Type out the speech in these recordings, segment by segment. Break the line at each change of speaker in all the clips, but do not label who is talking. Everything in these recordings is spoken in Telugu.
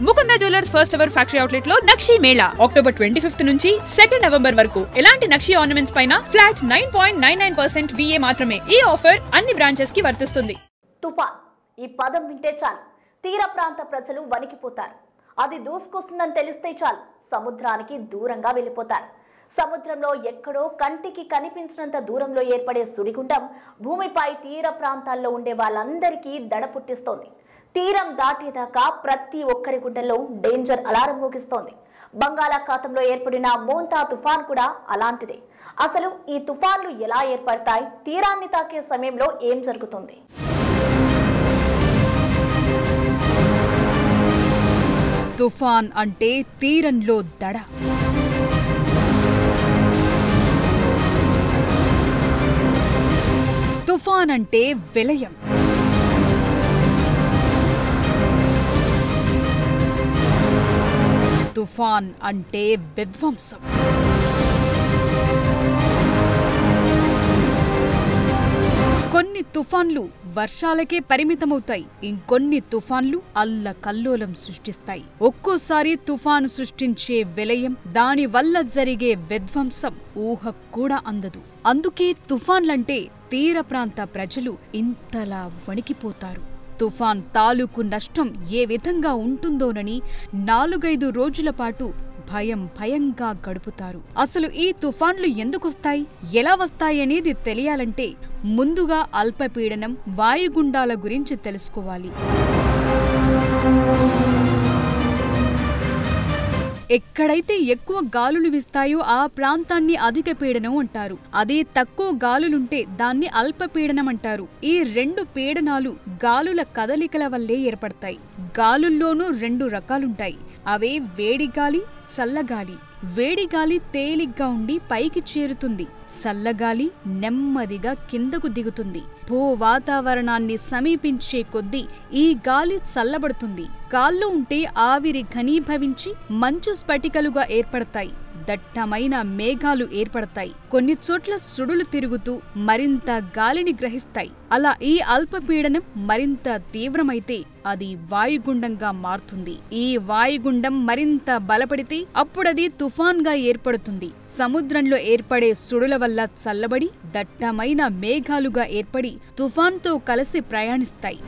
Mukunda jewellers first ever factory outlet లో నక్షి మేళా అక్టోబర్ 25 నుంచి 2 నవంబర్ వరకు ఎలాంటి నక్షి ఆర్నమెంట్స్ పైన ఫ్లాట్ 9.99% VA మాత్రమే. ఈ ఆఫర్ అన్ని బ్రాంచెస్ కి వర్తిస్తుంది.
తుఫాన్ ఈ పదం వింటే చాలు తీర ప్రాంత ప్రజలు వణికిపోతారు. అది దూసుకొస్తుందని తెలిస్తే చాలు సముద్రానికి దూరంగా వెళ్ళిపోతారు. సముద్రంలో ఎక్కడో కంటికి కనిపించినంత దూరంలో ఏర్పడే సుడిగుండం భూమిపై తీర ప్రాంతాల్లో ఉండే వాళ్ళందరికీ దడ పుట్టిస్తోంది. తీరం దాటేదాకా ప్రతి ఒక్కరి గుండెల్లో డేంజర్ అలారం మోగిస్తోంది. బంగాళాఖాతంలో ఏర్పడిన మోంతా తుఫాన్ కూడా అలాంటిదే. అసలు ఈ తుఫాన్లు ఎలా ఏర్పడతాయి, తీరాన్ని తాకే సమయంలో ఏం జరుగుతుంది?
తుఫాన్ అంటే తీరంలో దడ. తుఫాన్ అంటే విలయం. తుఫాన్ అంటే విధ్వంసం. కొన్ని తుఫాన్లు వర్షాలకే పరిమితమవుతాయి. ఇంకొన్ని తుఫాన్లు అల్లకల్లోలం సృష్టిస్తాయి. ఒక్కోసారి తుఫాను సృష్టించే విలయం, దాని వల్ల జరిగే విధ్వంసం ఊహకు కూడా అందదు. అందుకే తుఫాన్లంటే తీర ప్రాంత ప్రజలు ఇంతలా వణికిపోతారు. తుఫాన్ తాలూకు నష్టం ఏ విధంగా ఉంటుందోనని 4-5 రోజుల పాటు భయంగా గడుపుతారు. అసలు ఈ తుఫాన్లు ఎందుకొస్తాయి, ఎలా వస్తాయి అనేది తెలియాలంటే ముందుగా అల్పపీడనం, వాయుగుండాల గురించి తెలుసుకోవాలి. ఎక్కడైతే ఎక్కువ గాలులు వీస్తాయో ఆ ప్రాంతాన్ని అధిక పీడనం అంటారు. అదే తక్కువ గాలులుంటే దాన్ని అల్పపీడనం అంటారు. ఈ 2 పీడనాలు గాలుల కదలికల వల్లే ఏర్పడతాయి. గాలుల్లోనూ 2 రకాలుంటాయి. అవే వేడిగాలి, చల్లగాలి. వేడిగాలి తేలిగ్గా ఉండి పైకి చేరుతుంది. చల్లగాలి నెమ్మదిగా కిందకు దిగుతుంది. భూ వాతావరణాన్ని సమీపించే కొద్దీ ఈ గాలి చల్లబడుతుంది. గాల్లో ఉంటే ఆవిరి ఘనీభవించి మంచు స్ఫటికలుగా ఏర్పడతాయి. దట్టమైన మేఘాలు ఏర్పడతాయి. కొన్ని చోట్ల సుడులు తిరుగుతూ మరింత గాలిని గ్రహిస్తాయి. అలా ఈ అల్పపీడనం మరింత తీవ్రమైతే అది వాయుగుండంగా మారుతుంది. ఈ వాయుగుండం మరింత బలపడితే అప్పుడది తుఫాన్గా ఏర్పడుతుంది. సముద్రంలో ఏర్పడే సుడుల వల్ల చల్లబడి దట్టమైన మేఘాలుగా ఏర్పడి తుఫాన్తో కలిసి ప్రయాణిస్తాయి.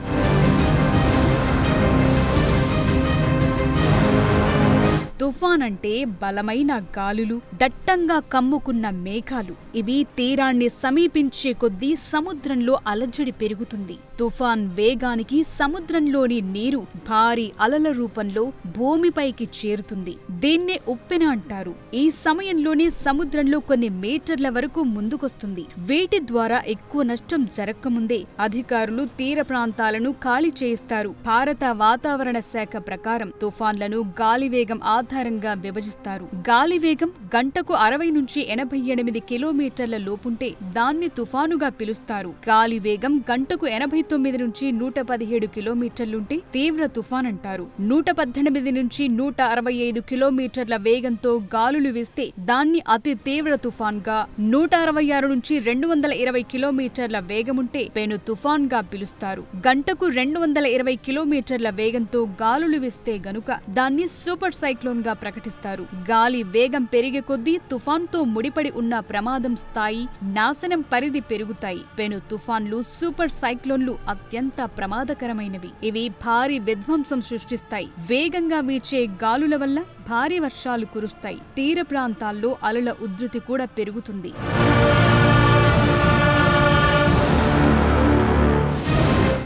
తుఫాన్ అంటే బలమైన గాలులు, దట్టంగా కమ్ముకున్న మేఘాలు. ఇవి తీరాన్ని సమీపించే కొద్దీ సముద్రంలో అలజడి పెరుగుతుంది. తుఫాన్ వేగానికి సముద్రంలోని నీరు భారీ అలల రూపంలో భూమిపైకి చేరుతుంది. దీన్నే ఉప్పెన అంటారు. ఈ సమయంలోనే సముద్రంలో కొన్ని మీటర్ల వరకు ముందుకొస్తుంది. వీటి ద్వారా ఎక్కువ నష్టం జరగకముందే అధికారులు తీర ప్రాంతాలను ఖాళీ చేయిస్తారు. భారత వాతావరణ శాఖ ప్రకారం తుఫాన్లను గాలివేగం ఆధారంగా విభజిస్తారు. గాలివేగం గంటకు 60 నుంచి 88 కిలోమీటర్ల లోపుంటే దాన్ని తుఫానుగా పిలుస్తారు. గాలివేగం గంటకు 89 నుంచి 117 కిలోమీటర్లుంటే తీవ్ర తుఫాన్ అంటారు. 118 నుంచి 165 కిలోమీటర్ల వేగంతో గాలులు వీస్తే దాన్ని అతి తీవ్ర తుఫాన్ గా, 166 నుంచి 220 కిలోమీటర్ల వేగముంటే పెను తుఫాన్ గా పిలుస్తారు. గంటకు 220 కిలోమీటర్ల వేగంతో గాలులు వీస్తే గనుక దాన్ని సూపర్ సైక్లోన్ గా ప్రకటిస్తారు. గాలి వేగం పెరిగే కొద్దీ తుఫాన్తో ముడిపడి ఉన్న ప్రమాదం స్థాయి, నాశనం పరిధి పెరుగుతాయి. పెను తుఫాన్లు, సూపర్ సైక్లోన్లు అత్యంత ప్రమాదకరమైనవి. ఇవి భారీ విధ్వంసం సృష్టిస్తాయి. వేగంగా వీచే గాలుల వల్ల భారీ వర్షాలు కురుస్తాయి. తీర ప్రాంతాల్లో అలల ఉధృతి కూడా పెరుగుతుంది.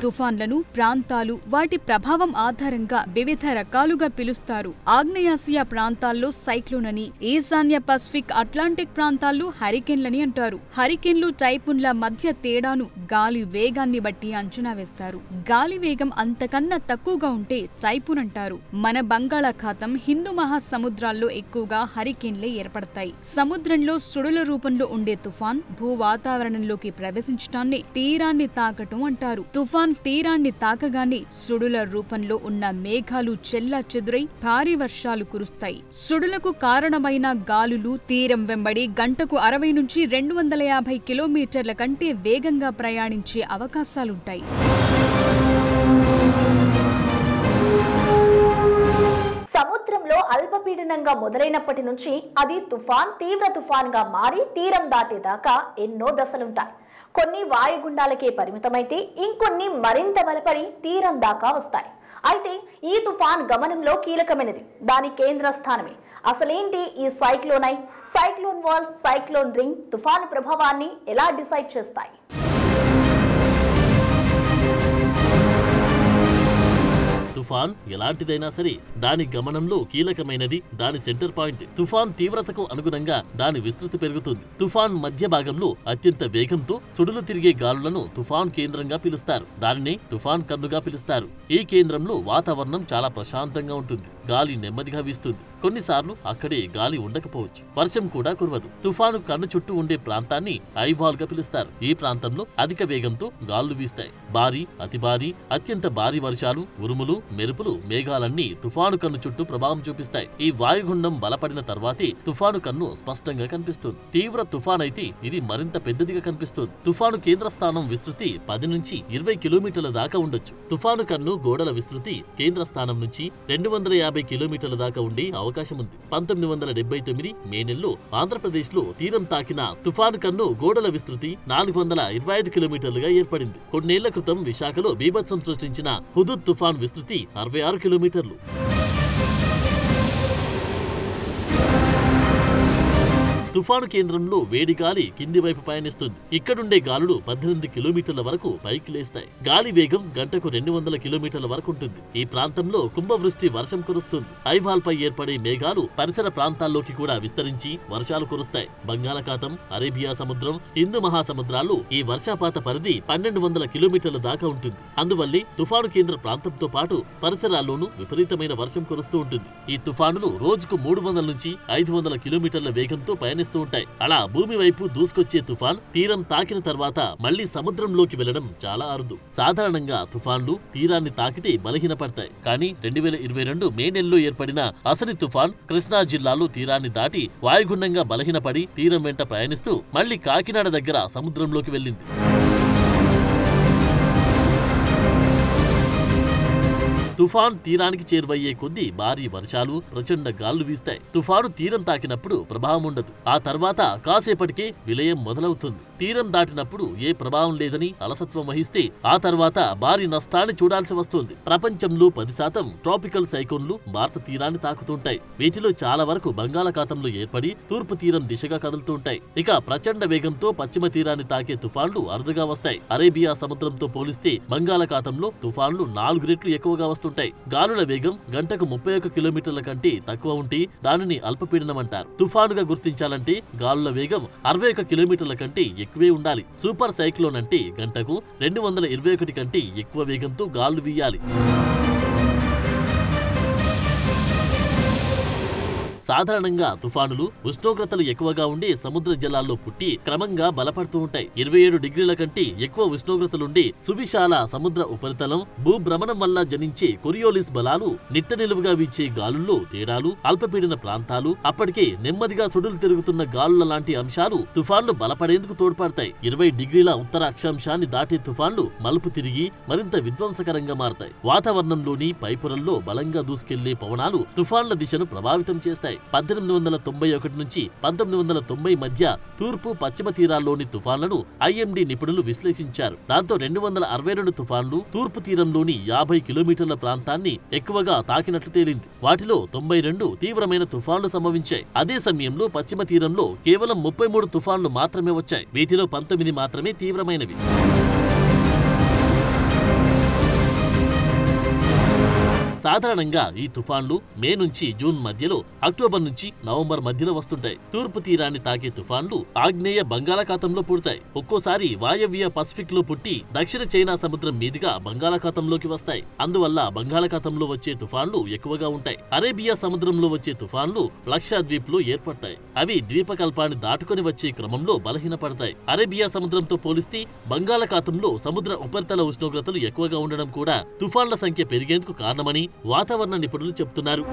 తుఫాన్లను ప్రాంతాలు, వాటి ప్రభావం ఆధారంగా వివిధ రకాలుగా పిలుస్తారు. ఆగ్నేయాసియా ప్రాంతాల్లో సైక్లోన్ అని, ఈశాన్య పసిఫిక్, అట్లాంటిక్ ప్రాంతాల్లో హరికేన్లని అంటారు. హరికేన్లు, టైఫూన్ల మధ్య తేడాను గాలి వేగాన్ని బట్టి అంచనా వేస్తారు. గాలి వేగం అంతకన్నా తక్కువగా ఉంటే టైఫూన్ అంటారు. మన బంగాళాఖాతం, హిందూ మహాసముద్రాల్లో ఎక్కువగా హరికేన్లే ఏర్పడతాయి. సముద్రంలో సుడుల రూపంలో ఉండే తుఫాన్ భూ వాతావరణంలోకి ప్రవేశించడాన్ని తీరాన్ని తాకటం అంటారు. తుఫాన్ తీరాన్ని తాకగానే సుడుల రూపంలో ఉన్న మేఘాలు చెల్లాచెదురై భారీ వర్షాలు కురుస్తాయి. సుడులకు కారణమైన గాలులు తీరం వెంబడి గంటకు 60 నుంచి 250 కిలోమీటర్ల కంటే వేగంగా ప్రయాణించే అవకాశాలుంటాయి.
సముద్రంలో అల్పపీడనంగా మొదలైనప్పటి నుంచి అది తీవ్ర తుఫాన్గా మారి తీరం దాటేదాకా ఎన్నో దశలుంటాయి. కొన్ని వాయుగుండాలకే పరిమితమైతే ఇంకొన్ని మరింత బలపడి తీరం దాకా వస్తాయి. అయితే ఈ తుఫాన్ గమనంలో కీలకమైనది దాని కేంద్ర స్థానమే. అసలేంటి ఈ సైక్లోన్ వాల్, సైక్లోన్ రింగ్ తుఫాను ప్రభావాన్ని ఎలా డిసైడ్ చేస్తాయి?
తుఫాన్ ఎలాంటిదైనా సరే దాని గమనంలో కీలకమైనది దాని సెంటర్ పాయింట్. తుఫాన్ తీవ్రతకు అనుగుణంగా దాని విస్తృతి పెరుగుతుంది. తుఫాన్ మధ్య భాగంలో అత్యంత వేగంతో సుడులు తిరిగే గాలులను తుఫాన్ కేంద్రంగా పిలుస్తారు. దానిని తుఫాన్ కన్నుగా పిలుస్తారు. ఈ కేంద్రంలో వాతావరణం చాలా ప్రశాంతంగా ఉంటుంది. గాలి నెమ్మదిగా వీస్తుంది. కొన్నిసార్లు అక్కడే గాలి ఉండకపోవచ్చు. వర్షం కూడా కురవదు. తుఫాను కన్ను చుట్టూ ఉండే ప్రాంతాన్ని ఐవాల్ గా పిలుస్తారు. ఈ ప్రాంతంలో అధిక వేగంతో గాలులు వీస్తాయి. భారీ, అతి భారీ, అత్యంత భారీ వర్షాలు, ఉరుములు, మెరుపులు, మేఘాలన్నీ తుఫాను కన్ను చుట్టూ ప్రభావం చూపిస్తాయి. ఈ వాయుగుండం బలపడిన తర్వాతే తుఫాను కన్ను స్పష్టంగా కనిపిస్తుంది. తీవ్ర తుఫాన్ అయితే ఇది మరింత పెద్దదిగా కనిపిస్తుంది. తుఫాను కేంద్ర స్థానం విస్తృతి 10 నుంచి 20 కిలోమీటర్ల దాకా ఉండొచ్చు. తుఫాను కన్ను గోడల విస్తృతి కేంద్ర స్థానం నుంచి 250 కిలోమీటర్ల దాకా ఉండే అవకాశం ఉంది. 1979 మే నెలలో ఆంధ్రప్రదేశ్ లో తీరం తాకిన తుఫాను కన్ను గోడల విస్తృతి 425 కిలోమీటర్లుగా ఏర్పడింది. కొన్నేళ్ల క్రితం విశాఖలో బీభత్సం సృష్టించిన హుదూద్ తుఫాన్ విస్తృతి 66 కిలోమీటర్లు. తుఫాను కేంద్రంలో వేడి గాలి కింది వైపు పయనిస్తుంది. ఇక్కడుండే గాలులు 18 కిలోమీటర్ల వరకు పైకి లేస్తాయి. గాలి వేగం గంటకు 200 కిలోమీటర్ల వరకు ఉంటుంది. ఈ ప్రాంతంలో కుంభవృష్టి వర్షం కురుస్తుంది. ఐవాల్ పై ఏర్పడే మేఘాలు పరిసర ప్రాంతాల్లోకి కూడా విస్తరించి వర్షాలు కురుస్తాయి. బంగాళాఖాతం, అరేబియా సముద్రం, హిందూ మహాసముద్రాల్లో ఈ వర్షపాత పరిధి 1200 కిలోమీటర్ల దాకా ఉంటుంది. అందువల్లే తుఫాను కేంద్ర ప్రాంతంతో పాటు పరిసరాల్లోనూ విపరీతమైన వర్షం కురుస్తూ ఉంటుంది. ఈ తుఫానులు రోజుకు 300 నుంచి 500 కిలోమీటర్ల వేగంతో పయనిస్తూ ఉంటాయి. అలా భూమి వైపు దూసుకొచ్చే తుఫాన్ తీరం తాకిన తర్వాత మళ్లీ సముద్రంలోకి వెళ్లడం చాలా అరుదు. సాధారణంగా తుఫాన్లు తీరాన్ని తాకితే బలహీనపడతాయి. కానీ 2022 మే నెలలో ఏర్పడిన అసలి తుఫాన్ కృష్ణా జిల్లాలో తీరాన్ని దాటి వాయుగుండంగా బలహీనపడి తీరం వెంట ప్రయాణిస్తూ మళ్లీ కాకినాడ దగ్గర సముద్రంలోకి వెళ్లింది. తుఫాన్ తీరానికి చేరువయ్యే కొద్దీ భారీ వర్షాలు, ప్రచండ గాలులు వీస్తాయి. తుఫాను తీరం తాకినప్పుడు ప్రభావం ఉండదు. ఆ తర్వాత కాసేపటికే విలయం మొదలవుతుంది. తీరం దాటినప్పుడు ఏ ప్రభావం లేదని అలసత్వం వహిస్తే ఆ తర్వాత భారీ నష్టాన్ని చూడాల్సి వస్తుంది. ప్రపంచంలో 10% ట్రాపికల్ సైక్లోన్లు భారత తీరాన్ని తాకుతుంటాయి. వీటిలో చాలా వరకు బంగాళాఖాతంలో ఏర్పడి తూర్పు తీరం దిశగా కదులుతుంటాయి. ఇక ప్రచండ వేగంతో పశ్చిమ తీరాన్ని తాకే తుఫాన్లు అరుదుగా వస్తాయి. అరేబియా సముద్రంతో పోలిస్తే బంగాళాఖాతంలో తుఫాన్లు 4 రెట్లు ఎక్కువగా వస్తుంటాయి. గాలుల వేగం గంటకు 31 కిలోమీటర్ల కంటే తక్కువ ఉంటే దానిని అల్పపీడనం అంటారు. తుఫానుగా గుర్తించాలంటే గాలుల వేగం 61 కిలోమీటర్ల కంటే ఎక్కువే ఉండాలి. సూపర్ సైక్లోన్ అంటే గంటకు 221 కంటే ఎక్కువ వేగంతో గాలులు వీయాలి. సాధారణంగా తుఫానులు ఉష్ణోగ్రతలు ఎక్కువగా ఉండే సముద్ర జలాల్లో పుట్టి క్రమంగా బలపడుతూ ఉంటాయి. 27 డిగ్రీల కంటే ఎక్కువ ఉష్ణోగ్రతలుండే సువిశాల సముద్ర ఉపరితలం, భూభ్రమణం వల్ల జనించే కొరియోలిస్ బలాలు, నిట్ట నిలువుగా వీచే గాలుల్లో తేడాలు, అల్పపీడన ప్రాంతాలు, అప్పటికే నెమ్మదిగా సుడులు తిరుగుతున్న గాలుల లాంటి అంశాలు తుఫాన్లు బలపడేందుకు తోడ్పడతాయి. 20 డిగ్రీల ఉత్తర అక్షాంశాన్ని దాటే తుఫాన్లు మలుపు తిరిగి మరింత విధ్వంసకరంగా మారతాయి. వాతావరణంలోని పైపొరల్లో బలంగా దూసుకెళ్లే పవనాలు తుఫాన్ల దిశను ప్రభావితం చేస్తాయి. 1891 నుంచి 1990 మధ్య తూర్పు పశ్చిమ తీరాల్లోని తుఫాన్లను IMD నిపుణులు విశ్లేషించారు. దాంతో 262 తుఫాన్లు తూర్పు తీరంలోని 50 కిలోమీటర్ల ప్రాంతాన్ని ఎక్కువగా తాకినట్లు తేలింది. వాటిలో 92 తీవ్రమైన తుఫాన్లు సంభవించాయి. అదే సమయంలో పశ్చిమ తీరంలో కేవలం 33 తుఫాన్లు మాత్రమే వచ్చాయి. వీటిలో 19 మాత్రమే తీవ్రమైనవి. సాధారణంగా ఈ తుఫాన్లు మే నుంచి జూన్ మధ్యలో, అక్టోబర్ నుంచి నవంబర్ మధ్యలో వస్తుంటాయి. తూర్పు తీరాన్ని తాకే తుఫాన్లు ఆగ్నేయ బంగాళాఖాతంలో పుడతాయి. ఒక్కోసారి వాయవ్య పసిఫిక్ లో పుట్టి దక్షిణ చైనా సముద్రం మీదుగా బంగాళాఖాతంలోకి వస్తాయి. అందువల్ల బంగాళాఖాతంలో వచ్చే తుఫాన్లు ఎక్కువగా ఉంటాయి. అరేబియా సముద్రంలో వచ్చే తుఫాన్లు లక్షద్వీప్ లో ఏర్పడతాయి. అవి ద్వీపకల్పాన్ని దాటుకొని వచ్చే క్రమంలో బలహీనపడతాయి. అరేబియా సముద్రంతో పోలిస్తే బంగాళాఖాతంలో సముద్ర ఉపరితల ఉష్ణోగ్రతలు ఎక్కువగా ఉండడం కూడా తుఫాన్ల సంఖ్య పెరిగేందుకు కారణమని వాతావరణ నిపుణులు చెబుతున్నారు.